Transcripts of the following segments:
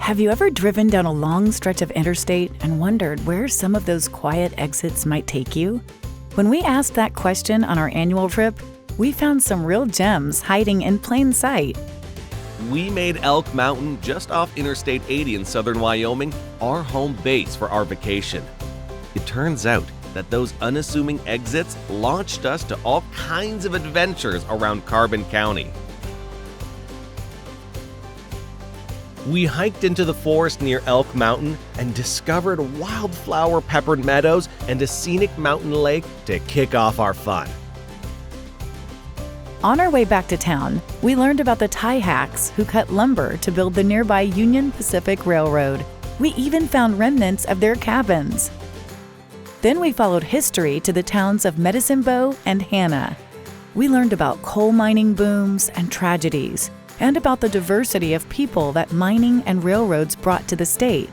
Have you ever driven down a long stretch of interstate and wondered where some of those quiet exits might take you? When we asked that question on our annual trip, we found some real gems hiding in plain sight. We made Elk Mountain just off Interstate 80 in southern Wyoming our home base for our vacation. It turns out that those unassuming exits launched us to all kinds of adventures around Carbon County. We hiked into the forest near Elk Mountain and discovered wildflower peppered meadows and a scenic mountain lake to kick off our fun. On our way back to town, we learned about the tie hacks who cut lumber to build the nearby Union Pacific Railroad. We even found remnants of their cabins. Then we followed history to the towns of Medicine Bow and Hannah. We learned about coal mining booms and tragedies, and about the diversity of people that mining and railroads brought to the state.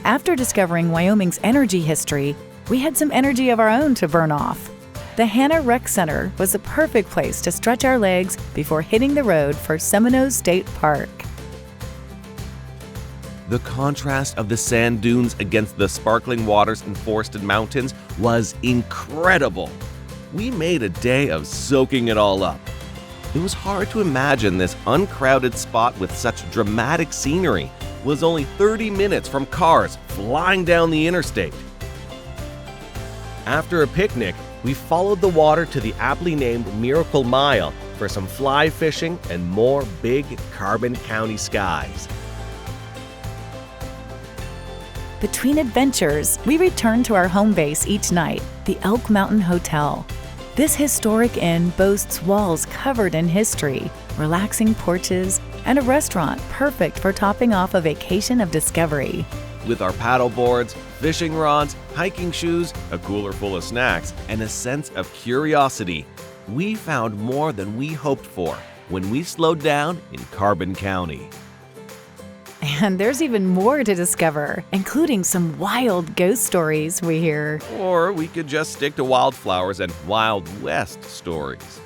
After discovering Wyoming's energy history, we had some energy of our own to burn off. The Hannah Rec Center was a perfect place to stretch our legs before hitting the road for Seminoes State Park. The contrast of the sand dunes against the sparkling waters and forested mountains was incredible. We made a day of soaking it all up. It was hard to imagine this uncrowded spot with such dramatic scenery was only 30 minutes from cars flying down the interstate. After a picnic, we followed the water to the aptly named Miracle Mile for some fly fishing and more big Carbon County skies. Between adventures, we returned to our home base each night, the Elk Mountain Hotel. This historic inn boasts walls covered in history, relaxing porches, and a restaurant perfect for topping off a vacation of discovery. With our paddle boards, fishing rods, hiking shoes, a cooler full of snacks, and a sense of curiosity, we found more than we hoped for when we slowed down in Carbon County. And there's even more to discover, including some wild ghost stories we hear. Or we could just stick to wildflowers and Wild West stories.